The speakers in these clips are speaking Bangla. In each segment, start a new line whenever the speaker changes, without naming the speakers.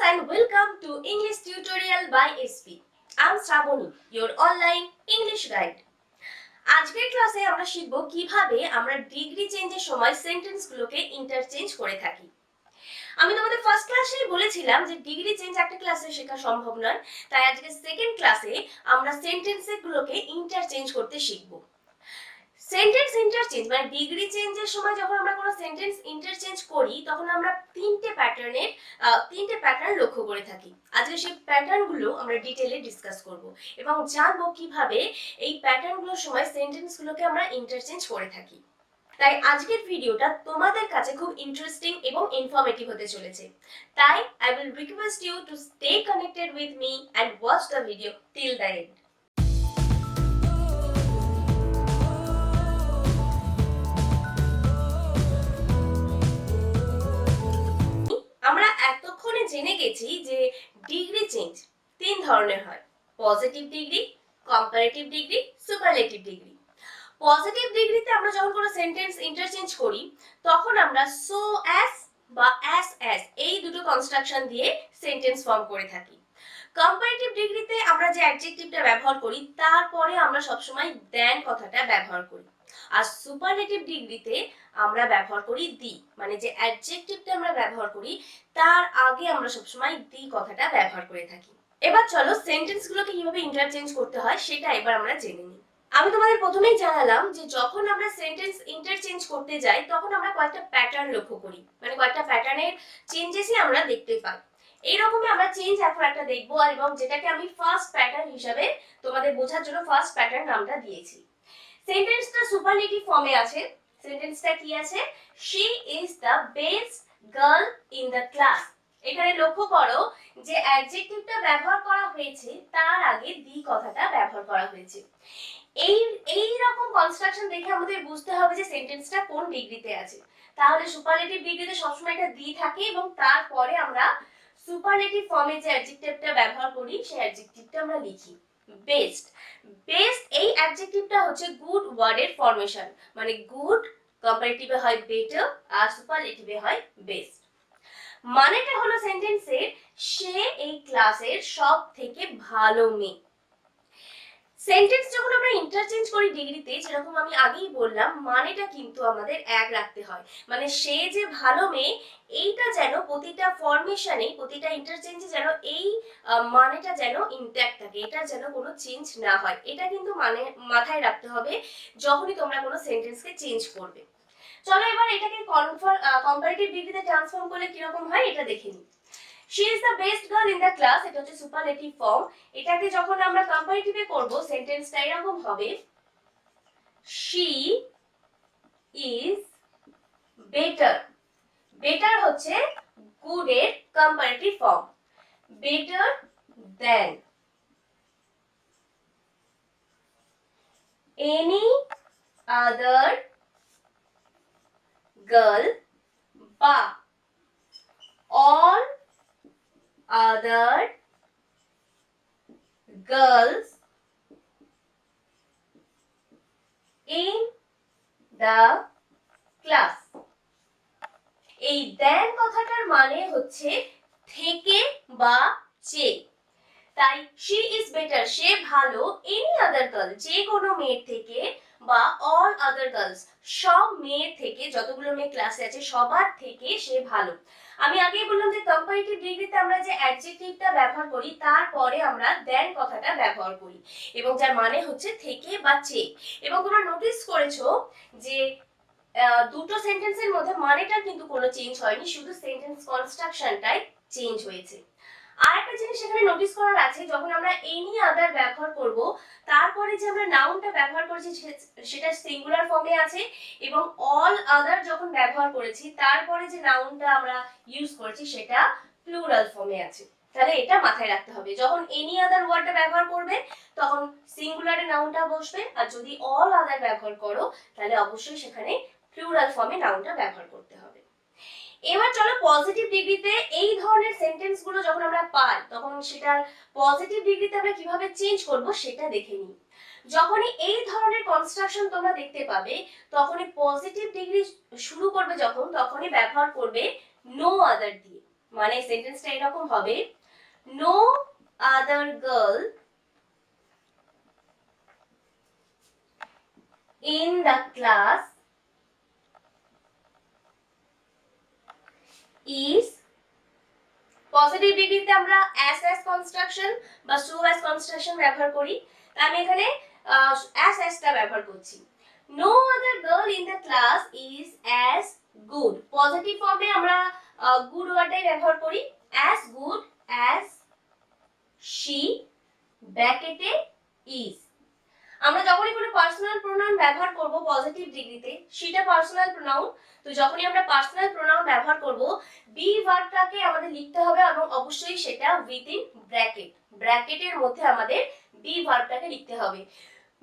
and welcome to English Tutorial by SP. I'm Shravani, your online English guide. আজকের ক্লাসে আমরা শিখব কিভাবে আমরা ডিগ্রি চেঞ্জের সময় সেন্টেন্সগুলোকে ইন্টারচেঞ্জ করে থাকি। আমি তোমাদের ফার্স্ট ক্লাসেই বলেছিলাম যে ডিগ্রি চেঞ্জ একটা ক্লাসে শেখা সম্ভব নয়, তাই আজকে সেকেন্ড ক্লাসে আমরা সেন্টেন্সগুলোকে ইন্টারচেঞ্জ করতে শিখব। সেন্টেন্স ইন্টারচেঞ্জ মানে ডিগ্রি চেঞ্জের সময় যখন আমরা কোনো সেন্টেন্স ইন্টারচেঞ্জ করি তখন আমরা তিনটে প্যাটার্ন লক্ষ্য করে থাকি। আজকে সেই প্যাটার্নগুলো আমরা ডিটেইলে ডিসকাস করব এবং জানবো কিভাবে এই প্যাটার্নগুলোর সময় সেন্টেন্সগুলোকে আমরা ইন্টারচেঞ্জ করে থাকি। তাই আজকের ভিডিওটা তোমাদের কাছে খুব ইন্টারেস্টিং এবং ইনফরমেটিভ হতে চলেছে। তাই I will request you to stay connected with me and watch the video till the end. আমরা এতক্ষণে জেনে গেছি যে ডিগ্রি চেঞ্জ তিন ধরনের হয়: positive degree, comparative degree, superlative degree. Positive ডিগ্রিতে আমরা যখন কোনো সেন্টেন্স ইন্টারচেঞ্জ করি তখন আমরা সো অ্যাজ বা অ্যাজ এই দুটো কনস্ট্রাকশন দিয়ে সেন্টেন্স ফর্ম করে থাকি। কম্পারেটিভ ডিগ্রিতে আমরা যে অ্যাডজেক্টিভটা ব্যবহার করি তারপরে আমরা সবসময় দ্যান কথাটা ব্যবহার করি। আর সুপারলেটিভ ডিগ্রিতে আমরা ব্যবহার করি দি, মানে যে অ্যাডজেক্টিভটা আমরা ব্যবহার করি তার আগে আমরা সবসময় দি কথাটা ব্যবহার করে থাকি। এবার চলো সেন্টেন্সগুলোকে কিভাবে ইন্টারচেঞ্জ করতে হয় সেটা এবার আমরা জেনে নিই। আমি তোমাদের প্রথমেই জানালাম যে যখন আমরা সেন্টেন্স ইন্টারচেঞ্জ করতে যাই তখন আমরা কয়েকটা প্যাটার্ন লক্ষ্য করি, মানে কয়েকটা প্যাটার্নের চেঞ্জেসই আমরা দেখতে পাই। এইরকমই আমরা চেঞ্জ এখন একটা দেখবো, আর এবং যেটাকে আমি ফার্স্ট প্যাটার্ন হিসাবে তোমাদের বোঝার জন্য ফার্স্ট প্যাটার্ন নামটা দিয়েছি। সেন্টেন্সটা সুপারলেটিভ ফর্মে আছে। সেন্টেন্সটা কি আছে? She is the best girl in the class. এখানে লক্ষ্য করো যে অ্যাডজেক্টিভটা ব্যবহার করা হয়েছে তার আগে দি কথাটা ব্যবহার করা হয়েছে। এই রকম কনস্ট্রাকশন দেখে আমাদের বুঝতে হবে যে সেন্টেন্সটা কোন ডিগ্রিতে আছে। তাহলে সুপারলেটিভ ডিগ্রিতে সবসময় একটা দি থাকে এবং তারপরে আমরা সুপারলেটিভ ফর্মে যে অ্যাডজেক্টিভটা ব্যবহার করি সেই অ্যাডজেক্টিভটা আমরা লিখি। বেস্ট এই অ্যাডজেক্টিভটা হচ্ছে গুড ওয়ার্ডের ফরমেশন, মানে গুড কম্পারেটিভে হয় বেটার আর সুপারলেটিভে হয় বেস্ট। মানেটা হলো সেন্টেন্সের সে এই ক্লাসের সব থেকে ভালো মেয়ে। সেন্টেন্স যখন আমরা ইন্টারচেঞ্জ করি ডিগ্রিতে, যেরকম আমি আগেই বললাম, মানেটা কিন্তু আমাদের এক রাখতে হয়। মানে সে যে ভালো মেয়ে এইটা যেন প্রতিটা ফরমেশনে, প্রতিটা ইন্টারচেঞ্জে যেন এই মানেটা যেন ইনট্যাক্ট থাকে, এটা যেন কোনো চেঞ্জ না হয়। এটা কিন্তু মানে মাথায় রাখতে হবে যখনই তোমরা কোনো সেন্টেন্সকে চেঞ্জ করবে। চলো এবার এটাকে কম্পারেটিভ ডিগ্রিতে ট্রান্সফর্ম করলে কিরকম হয় এটা দেখে নিই। She is the best girl in the class, এটা হচ্ছে সুপারলেটিভ ফর্ম। এটাকে যখন আমরা কম্পারেটিভে করব সেন্টেন্সটা এরকম হবে: She is better. বেটার হচ্ছে গুড এর comparative form. Better than any other girl বা all other girls in the class. এই দেন কথাটার মানে হচ্ছে থেকে বা চেয়ে। তাই she is better, সে ভালো, any other girl, যে কোনো মেয়ের থেকে, বা all other girls, সব মেয়ের থেকে, যতগুলো মেয়ে ক্লাসে আছে সবার থেকে সে ভালো। আমি আগেই বললাম যে কম্পারেটিভ ডিগ্রিতে আমরা যে অ্যাডজেক্টিভটা ব্যবহার করি তারপরে আমরা দেন কথাটা ব্যবহার করি এবং যার মানে হচ্ছে থেকে বা চেয়ে। এবং তোমরা নোটিস করেছো যে দুটো সেন্টেন্সের মধ্যে মানেটার কিন্তু কোনো চেঞ্জ হয়নি, শুধু সেন্টেন্স কনস্ট্রাকশনটাই চেঞ্জ হয়েছে। আরেকটা জিনিস এখানে নোটিস করার আছে, যখন আমরা এনি আদার ব্যবহার করব তারপরে যে আমরা নাউনটা ব্যবহার করেছি সেটা সিঙ্গুলার ফর্মে আছে, এবং অল আদার যখন ব্যবহার করেছি তারপরে যে নাউনটা আমরা ইউজ করেছি সেটা প্লুরাল ফর্মে আছে। তাহলে এটা মাথায় রাখতে হবে, যখন এনি আদার ওয়ার্ডটা ব্যবহার করবে তখন সিঙ্গুলারে নাউনটা বসবে, আর যদি অল আদার ব্যবহার করো তাহলে অবশ্যই সেখানে প্লুরাল ফর্মে নাউনটা ব্যবহার করতে হবে। এবার চলো পজিটিভ ডিগ্রিতে এই ধরনের সেন্টেন্স গুলো যখন আমরা পাই তখন সেটার পজিটিভ ডিগ্রিতে আমরা কিভাবে চেঞ্জ করব সেটা দেখে নিই। যখনই এই ধরনের কনস্ট্রাকশন তোমরা দেখতে পাবে তখনই পজিটিভ ডিগ্রি শুরু করবে যখন, তখনই ব্যবহার করবে নো আদার দিয়ে। মানে সেন্টেন্সটা এরকম হবে, no other girl in the class is, positive ডিগ্রিতে আমরা as কনস্ট্রাকশন বা so as কনস্ট্রাকশন ব্যবহার করি, তাই আমি এখানে as টা ব্যবহার করছি। no other girl in the class is as good, positive ফর্মে আমরা গুড ওয়ার্ডটাই ব্যবহার করি, as good as she ব্র্যাকেটে is। আমরা যখনই কোনো পার্সোনাল প্রোনাউন ব্যবহার করব পজিটিভ ডিগ্রিতে, সেটা পার্সোনাল প্রোনাউন, তো যখনই আমরা পার্সোনাল প্রোনাউন ব্যবহার করব বি ভার্বটাকে আমাদের লিখতে হবে এবং অবশ্যই সেটা উইথিন ব্র্যাকেট, ব্র্যাকেটের মধ্যে আমাদের বি ভার্বটাকে লিখতে হবে।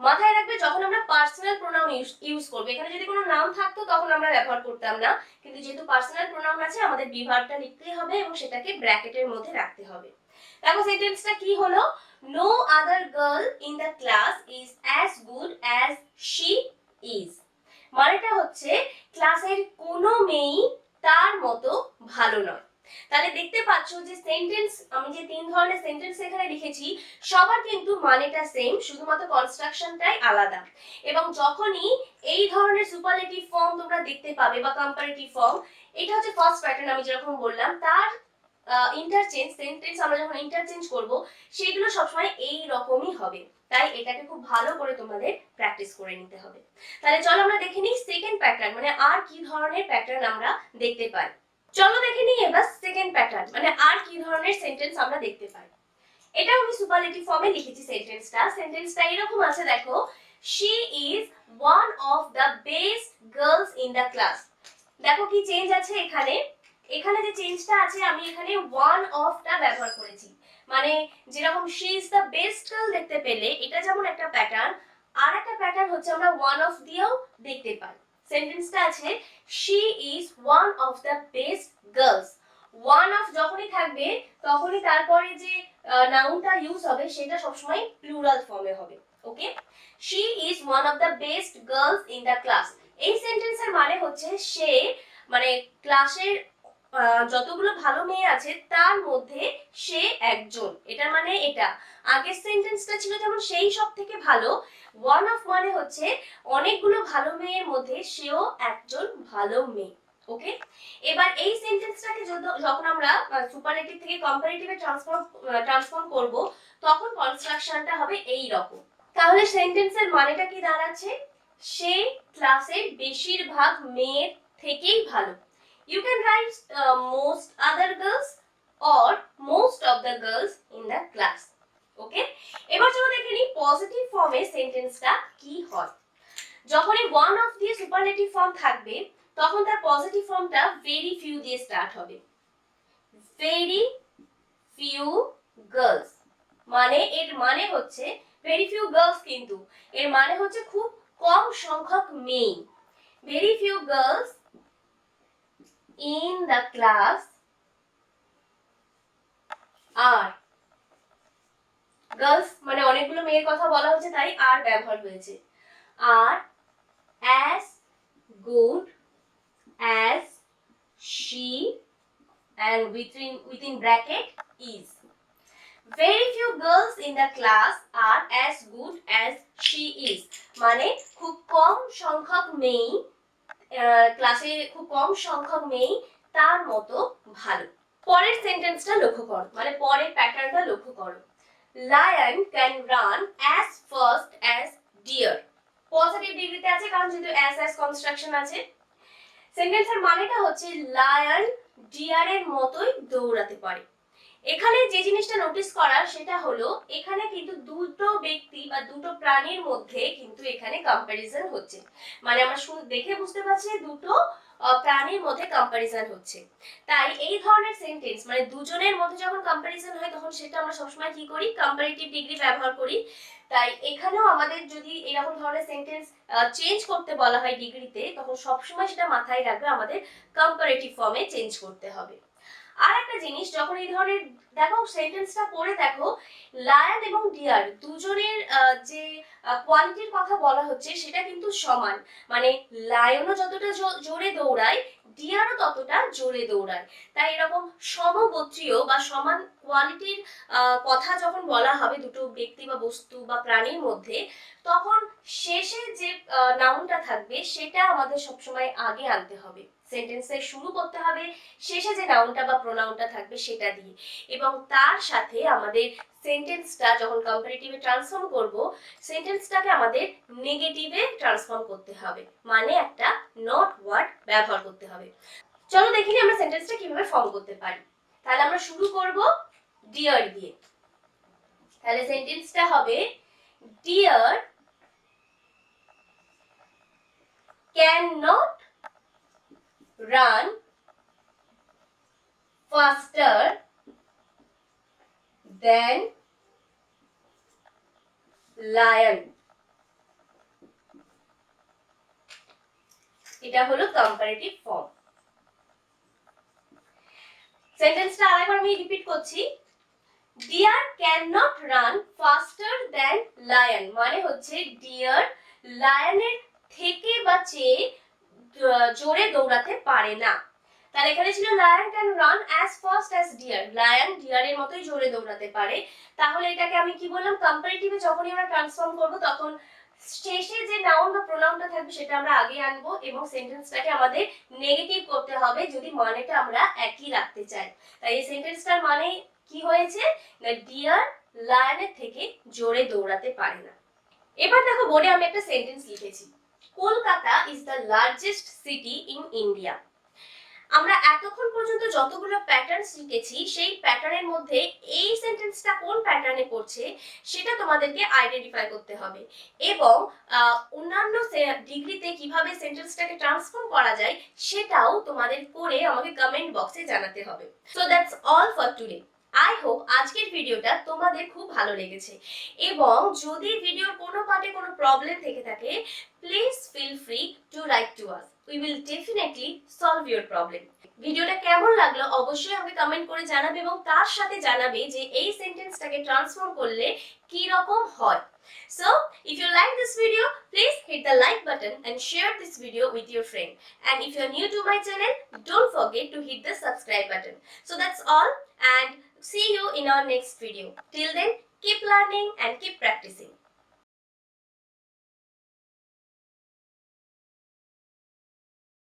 মাথায় রাখবে যখন আমরা পার্সোনাল প্রোনাউন ইউজ করব, এখানে যদি কোনো নাম থাকতো তখন আমরা ব্যবহার করতাম না, কিন্তু যেহেতু পার্সোনাল প্রোনাউন আছে আমাদের বি ভার্বটা লিখতেই হবে এবং সেটাকে ব্র্যাকেটের মধ্যে রাখতে হবে। দেখো সেন্টেন্সটা কি হলো, no other girl in the class is as good as she is, মানেটা হচ্ছে ক্লাসের কোনো মেয়েই তার মতো ভালো নয়। তাহলে দেখতে পাচ্ছ যে সেন্টেন্স, আমি যে তিন ধরনের সেন্টেন্স এখানে লিখেছি সবার কিন্তু মানেটা সেম, শুধুমাত্র কনস্ট্রাকশনটাই আলাদা। এবং যখনই এই ধরনের সুপারলেটিভ ফর্ম তোমরা দেখতে পাবে বা কম্পারেটিভ ফর্ম, এটা হচ্ছে ফার্স্ট প্যাটার্ন আমি যেরকম বললাম, তার ইন্টারচেঞ্জ, সেন্টেন্স আমরা যখন ইন্টারচেঞ্জ করব সেগুলো সবসময় এই রকমই হবে। তাই এটাকে খুব ভালো করে তোমাদের প্র্যাকটিস করে নিতে হবে। তাহলে চলো আমরা দেখে নিই সেকেন্ড প্যাটার্ন, মানে আর কি ধরনের প্যাটার্ন আমরা দেখতে পাই। চলো দেখে নিই এবার সেকেন্ড প্যাটার্ন, মানে আর কি ধরনের সেন্টেন্স আমরা দেখতে পাই। এটা আমি সুপারলেটিভ ফর্মে লিখেছি সেন্টেন্সটা এরকম আছে, দেখো, she is one of the best girls in the class। দেখো কি চেঞ্জ আছে এখানে, এখানে যে চেঞ্জটা আছে আমি এখানে ওয়ান অফটা ব্যবহার করেছি, মানে যেরকম she is the best girl দেখতে পেলে এটা যেমন একটা প্যাটার্ন, আর একটা প্যাটার্ন হচ্ছে আমরা ওয়ান অফ দিয়েও দেখতে পাই। সেন্টেন্সটা আছে she is one of the best girls, one of যখনই থাকবে তখনই তারপরে যে নাউনটা ইউজ হবে সেটা সবসময় প্লুরাল ফর্মে হবে। ওকে, she is one of the best girls in the class, এই সেন্টেন্সের মানে হচ্ছে সে, মানে ক্লাসের যতগুলো ভালো মেয়ে আছে তার মধ্যে সে একজন, এটার মানে এটা। আগের সেন্টেন্সটা ছিল যেমন সেই সব থেকে ভালো, ওয়ান অফ মানে হচ্ছে অনেকগুলো ভালো মেয়ের মধ্যে সেও একজন ভালো মেয়ে। ওকে, এবার এই সেন্টেন্সটাকে যখন আমরা সুপারলেটিভ থেকে কম্পারেটিভে ট্রান্সফর্ম করব তখন কনস্ট্রাকশনটা হবে এই রকম। তাহলে সেন্টেন্সের মানেটা কি দাঁড়াচ্ছে, সে ক্লাসের বেশিরভাগ মেয়ের থেকেই ভালো। You can write most other girls or most of the girls in the class. ওকে, এবার চলো দেখে নিই পজিটিভ ফর্মে সেন্টেন্সটা কি হয়। যখনই ওয়ান অফ দিয়ে সুপারলেটিভ ফর্ম থাকবে তখন তার পজিটিভ ফর্মটা ভেরি ফিউ দিয়ে স্টার্ট হবে। ভেরি ফিউ গার্লস, মানে এর মানে হচ্ছে ভেরি ফিউ গার্লস, কিন্তু এর মানে হচ্ছে খুব কম সংখ্যক মেয়ে। Very few girls in the class are, girls মানে অনেকগুলো মেয়ের কথা বলা হচ্ছে তাই আর ব্যবহার হয়েছে, are as good as she and within bracket is, very few girls in the class are as good as she is, মানে খুব কম সংখ্যক মেয়ে, ক্লাসে খুব কম সংখ্যক মেয়ে তার মতো ভালো। পরের সেন্টেন্সটা লক্ষ্য করো, মানে পরের প্যাটার্নটা লক্ষ্য করো, lion can run as fast as deer, positive ডিগ্রিতে আছে কারণ যেহেতু অ্যাজ কনস্ট্রাকশন আছে। সেন্টেন্সের মানেটা হচ্ছে লায়ন ডিয়ারের মতোই দৌড়াতে পারে। এখানে যে জিনিসটা নোটিস করার সেটা হলো এখানে কিন্তু দুটো ব্যক্তি বা দুটো প্রাণীর মধ্যে কিন্তু এখানে কম্প্যারিজন হচ্ছে, মানে আমরা দেখে বুঝতে পারছি দুটো প্রাণীর মধ্যে কম্প্যারিজন হচ্ছে। তাই এই ধরনের সেন্টেন্স মানে দুজনের মধ্যে যখন কম্প্যারিজন হয় তখন সেটা আমরা সবসময় কি করি, কম্পারেটিভ ডিগ্রি ব্যবহার করি। তাই এখানেও আমাদের যদি এরকম ধরনের সেন্টেন্স চেঞ্জ করতে বলা হয় ডিগ্রিতে তখন সবসময় সেটা মাথায় রাখবে আমাদের কম্পারেটিভ ফর্মে চেঞ্জ করতে হবে। আর একটা জিনিস, যখন এই ধরনের দেখো সেন্টেন্সটা পড়ে দেখো, লায়ন এবং ডিয়ার দুজনের যে কোয়ালিটির কথা বলা হচ্ছে সেটা কিন্তু সমান, মানে লায়নও যতটা জোরে দৌড়ায় ডিয়ারও ততটা জোরে দৌড়ায়। তাই এরকম সমগোত্রীয় বা সমান কোয়ালিটির কথা যখন বলা হবে দুটো ব্যক্তি বা বস্তু বা প্রাণীর মধ্যে, তখন শেষে যে নাউনটা থাকবে সেটা আমাদের সবসময় আগে আনতে হবে। সেন্টেন্সের শুরু করতে হবে শেষে যে নাউনটা বা প্রোনাউনটা থাকবে সেটা দিয়ে, এবং তার সাথে আমাদের সেন্টেন্সটা যখন কম্পারেটিভে ট্রান্সফর্ম করব, সেন্টেন্সটাকে আমাদের নেগেটিভে ট্রান্সফর্ম করতে হবে, মানে একটা নট ওয়ার্ড ব্যবহার করতে হবে। চলো দেখি আমরা সেন্টেন্সটা কিভাবে ফর্ম করতে পারি। তাহলে আমরা শুরু করব ডিয়ার দিয়ে। তাহলে সেন্টেন্সটা হবে deer can not run faster than lion. এটা হলো কম্পারেটিভ ফর্ম। সেন্টেন্সটা আরেকবার আমি রিপিট করছি। Deer can not run faster than lion, মানে হচ্ছে ডিয়ার লায়নের থেকে বা চেয়ে জোরে দৌড়াতে পারে না। তাহলে এখানে ছিল lion can run as fast as deer, lion ডিয়ারের মতোই জোরে দৌড়াতে পারে। তাহলে এটাকে আমি কি বললাম, কম্পারেটিভে যখনই আমরা ট্রান্সফর্ম করব তখন শেষে যে নাউন বা প্রোনাউনটা থাকবে সেটা আমরা আগে আনবো, এবং সেন্টেন্সটাকে আমাদের নেগেটিভ করতে হবে যদি মানেটা আমরা একই রাখতে চাই। তাই এই সেন্টেন্সটার মানে কি হয়েছে না, ডিয়ার লায়নের থেকে জোরে দৌড়াতে পারে না। এবার দেখো বোর্ডে আমি একটা সেন্টেন্স লিখেছি, Kolkata is the largest city in India. আমরা এতক্ষণ পর্যন্ত যতগুলো প্যাটার্ন শিখেছি সেই প্যাটার্নের মধ্যে এই সেন্টেন্সটা কোন প্যাটার্নে পড়ছে সেটা তোমাদেরকে আইডেন্টিফাই করতে হবে, এবং অন্যান্য ডিগ্রিতে কিভাবে সেন্টেন্সটাকে ট্রান্সফর্ম করা যায় সেটাও তোমাদের করে আমাকে কমেন্ট বক্সে জানাতে হবে। So that's all for today. I hope আজকের ভিডিওটা তোমাদের খুব ভালো লেগেছে, এবং যদি ভিডিওর কোনো পার্টে কোনো প্রবলেম থেকে থাকে, please feel free to write to us. We will definitely solve your problem. ভিডিওটা কেমন লাগলো অবশ্যই আমাকে কমেন্ট করে জানাবে, এবং তার সাথে জানাবে যে এই সেন্টেন্সটাকে ট্রান্সফর্ম করলে কি রকম হয়। So, if you like this video, please hit the like button and share this video with your friend. And if you are new to my channel, don't forget to hit the subscribe button. So that's all, and see you in our next video. Till then, keep learning and keep practicing.